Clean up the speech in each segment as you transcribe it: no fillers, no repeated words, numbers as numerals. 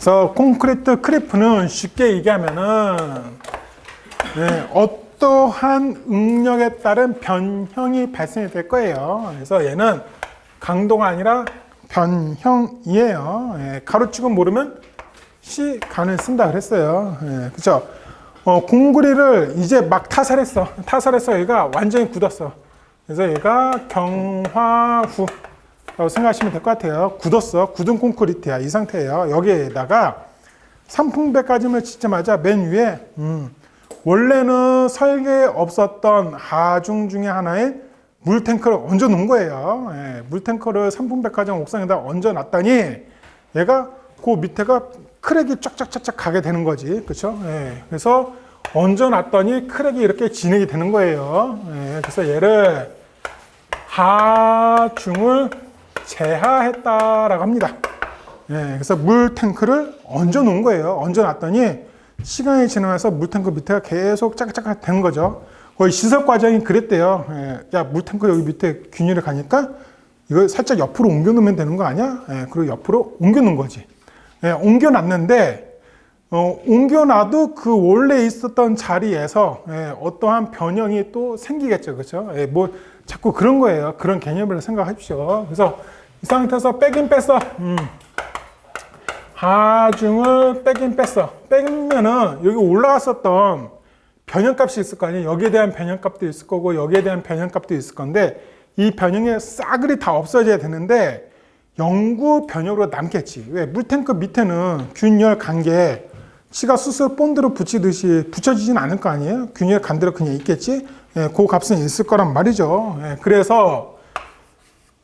그래서 콘크리트 크리프는 쉽게 얘기하면은 어떠한 응력에 따른 변형이 발생이 될 거예요. 그래서 얘는 강도가 아니라 변형이에요. 가로축은 모르면 시간을 쓴다 그랬어요. 그죠? 공구리를 이제 막 타설해서 얘가 완전히 굳었어. 그래서 얘가 경화후 라고 생각하시면 될 것 같아요. 굳은 콘크리트야. 이 상태예요. 여기에다가 산풍백가짐을 짓자마자 맨 위에 원래는 설계에 없었던 하중 중에 하나인 물탱크를 얹어 놓은 거예요. 물탱크를 산풍백화점 옥상에다 얹어 놨더니 얘가 그 밑에가 크랙이 쫙쫙쫙쫙 가게 되는 거지. 그렇죠? 그래서 얹어 놨더니 크랙이 이렇게 진행이 되는 거예요. 그래서 얘를 하중을 제하했다라고 합니다. 그래서 물탱크를 얹어 놓은 거예요. 얹어 놨더니 시간이 지나면서 물탱크 밑에가 계속 짝짝짝 되는 거죠. 거의 시설 과정이 그랬대요. 야, 물탱크 여기 밑에 균일을 가니까 이거 살짝 옆으로 옮겨 놓으면 되는 거 아니야? 그리고 옆으로 옮겨 놓은 거지. 옮겨 놨는데, 옮겨 놔도 그 원래 있었던 자리에서 어떠한 변형이 또 생기겠죠. 그렇죠? 뭐 자꾸 그런 거예요. 그런 개념을 생각하십시오. 그래서 이 상태에서 빼긴 뺐어. 하중을 빼긴 뺐어. 빼면은 여기 올라왔었던 변형값이 있을 거 아니에요. 여기에 대한 변형값도 있을 거고 여기에 대한 변형값도 있을 건데 이 변형의 싸그리 다 없어져야 되는데 영구 변형으로 남겠지. 왜? 물탱크 밑에는 균열 간게 치가 수술 본드로 붙이듯이 붙여지진 않을 거 아니에요. 균열 간대로 그냥 있겠지. 그 값은 있을 거란 말이죠. 그래서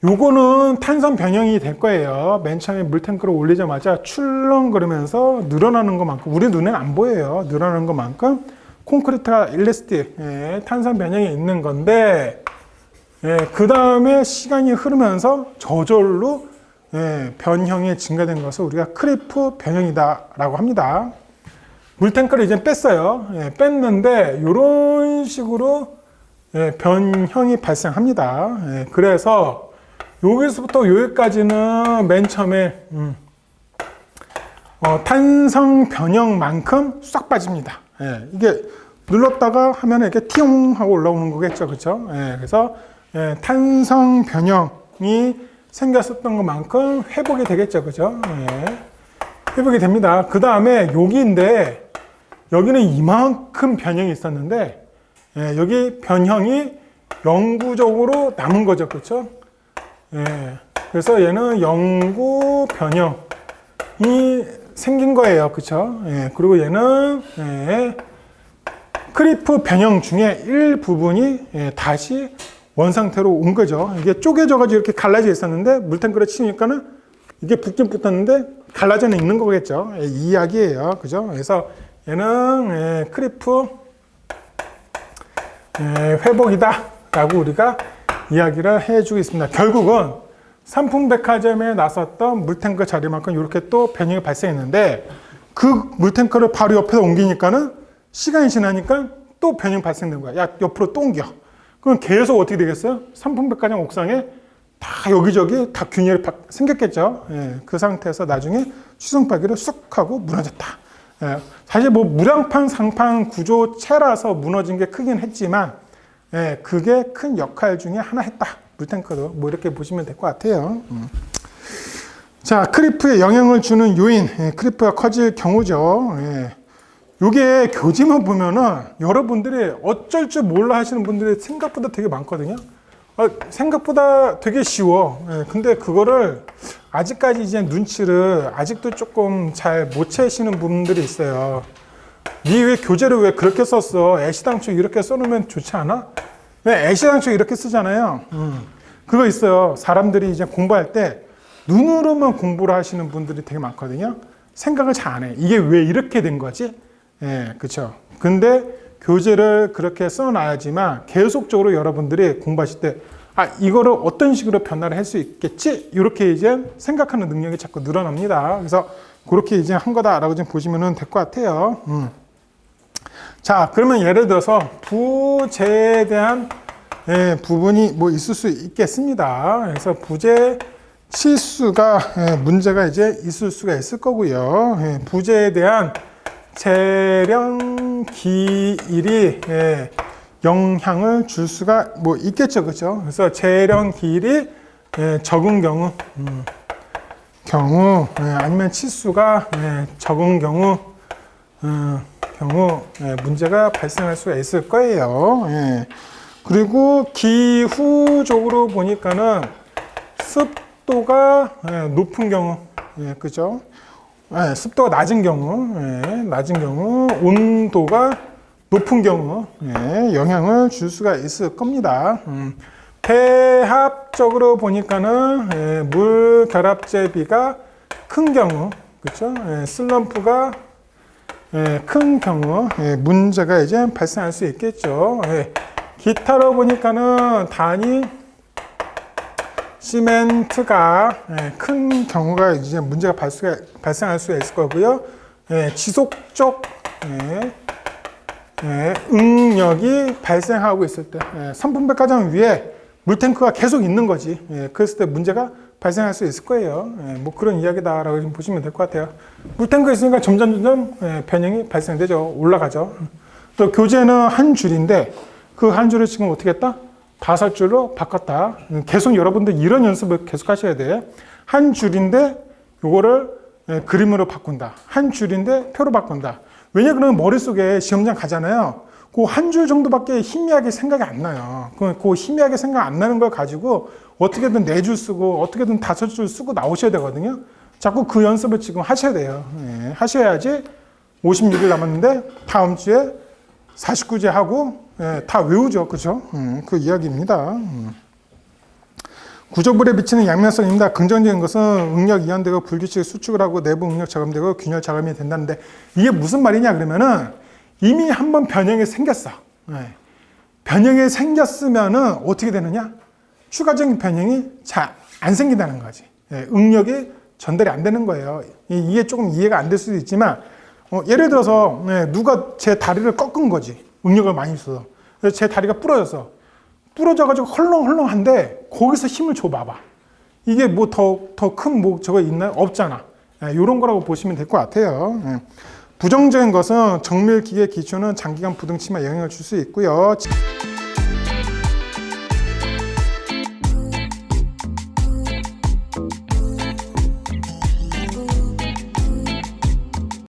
요거는 탄성 변형이 될 거예요. 맨 처음에 물탱크를 올리자마자 출렁거리면서 늘어나는 것만큼 우리 눈에는 안 보여요. 늘어나는 것만큼 콘크리트가 일레스틱, 탄성 변형이 있는 건데 그 다음에 시간이 흐르면서 저절로 변형이 증가된 것을 우리가 크리프 변형이다 라고 합니다. 물탱크를 이제 뺐어요. 뺐는데 이런 식으로 변형이 발생합니다. 그래서 여기서부터 여기까지는 맨 처음에 탄성 변형만큼 싹 빠집니다. 이게 눌렀다가 하면 이렇게 티용 하고 올라오는 거겠죠. 그렇죠? 그래서 탄성 변형이 생겼었던 것만큼 회복이 되겠죠. 그죠? 회복이 됩니다. 그 다음에 여기인데 여기는 이만큼 변형이 있었는데 여기 변형이 영구적으로 남은 거죠. 그렇죠? 그래서 얘는 영구 변형이 생긴 거예요. 그쵸? 그리고 얘는 크리프 변형 중에 일부분이 다시 원상태로 온 거죠. 이게 쪼개져가지고 이렇게 갈라져 있었는데 물탱크를 치니까는 이게 붙긴 붙었는데 갈라져는 있는 거겠죠. 이 이야기예요. 그죠? 그래서 얘는 크리프 회복이다 라고 우리가 이야기를 해주고 있습니다. 결국은 산풍백화점에 나섰던 물탱크 자리만큼 이렇게 또 변형이 발생했는데 그 물탱크를 바로 옆에서 옮기니까는 시간이 지나니까 또 변형 발생된 거야. 야, 옆으로 또 옮겨. 그럼 계속 어떻게 되겠어요? 산풍백화점 옥상에 다 여기저기 다 균열이 생겼겠죠. 그 상태에서 나중에 취승파기를 쑥 하고 무너졌다. 사실 뭐 무량판 상판 구조체라서 무너진 게 크긴 했지만 그게 큰 역할 중에 하나 했다. 물탱크도 뭐 이렇게 보시면 될 것 같아요. 자, 크리프에 영향을 주는 요인, 크리프가 커질 경우죠. 요게 교재만 보면은 여러분들이 어쩔 줄 몰라 하시는 분들이 생각보다 되게 많거든요. 생각보다 되게 쉬워. 근데 그거를 아직까지 이제 눈치를 아직도 조금 잘 못 채시는 분들이 있어요. 니 왜 교재를 왜 그렇게 썼어? 애시당초 이렇게 써놓으면 좋지 않아? 왜 애시당초 이렇게 쓰잖아요. 그거 있어요. 사람들이 이제 공부할 때 눈으로만 공부를 하시는 분들이 되게 많거든요. 생각을 잘 안 해. 이게 왜 이렇게 된 거지? 그쵸. 근데 교재를 그렇게 써놔야지만 계속적으로 여러분들이 공부하실 때 이거를 어떤 식으로 변화를 할 수 있겠지? 이렇게 이제 생각하는 능력이 자꾸 늘어납니다. 그래서 그렇게 이제 한 거다라고 좀 보시면 될 것 같아요. 자, 그러면 예를 들어서 부재에 대한 부분이 뭐 있을 수 있겠습니다. 그래서 부재 치수가 문제가 이제 있을 수가 있을 거고요. 부재에 대한 재량 기일이 영향을 줄 수가 뭐 있겠죠, 그렇죠? 그래서 재량 기일이 적은 경우 아니면 치수가 적은 경우 문제가 발생할 수가 있을 거예요. 그리고 기후적으로 보니까는 습도가 높은 경우, 그죠? 습도가 낮은 경우, 온도가 높은 경우, 영향을 줄 수가 있을 겁니다. 배합적으로 보니까는 물 결합제비가 큰 경우, 그렇죠? 슬럼프가 큰 경우 문제가 이제 발생할 수 있겠죠. 기타로 보니까는 단위 시멘트가 큰 경우가 이제 문제가 발생할 수가 있을 거고요. 지속적 응력이 발생하고 있을 때, 선분배가정 위에 물탱크가 계속 있는 거지. 그랬을 때 문제가 발생할 수 있을 거예요. 뭐 그런 이야기다라고 좀 보시면 될 것 같아요. 물탱크가 있으니까 점점 변형이 발생되죠. 올라가죠. 또 교재는 한 줄인데 그 한 줄을 지금 어떻게 했다? 5줄로 바꿨다. 계속 여러분들 이런 연습을 계속 하셔야 돼. 한 줄인데 요거를 그림으로 바꾼다. 한 줄인데 표로 바꾼다. 왜냐 그러면 머릿속에 시험장 가잖아요. 그 한 줄 정도밖에 희미하게 생각이 안 나요. 그 희미하게 생각 안 나는 걸 가지고 어떻게든 4줄 쓰고 어떻게든 5줄 쓰고 나오셔야 되거든요. 자꾸 그 연습을 지금 하셔야 돼요. 하셔야지 56일 남았는데 다음 주에 49제 하고 다 외우죠. 그죠? 그 이야기입니다. 구조물에 미치는 양면성입니다. 긍정적인 것은 응력 이완되고 불규칙 수축을 하고 내부 응력 저감되고 균열 저감이 된다는데 이게 무슨 말이냐 그러면은 이미 한번 변형이 생겼어. 변형이 생겼으면은 어떻게 되느냐? 추가적인 변형이 잘 안 생긴다는 거지. 응력이 전달이 안 되는 거예요. 이게 조금 이해가 안 될 수도 있지만 예를 들어서 누가 제 다리를 꺾은 거지. 응력을 많이 써서. 그래서 제 다리가 부러져가지고 헐렁헐렁한데 거기서 힘을 줘봐봐. 이게 뭐 더 큰 뭐 저거 있나요? 없잖아. 이런 거라고 보시면 될 것 같아요. 부정적인 것은 정밀 기계 기초는 장기간 부등 치마 영향을 줄 수 있고요.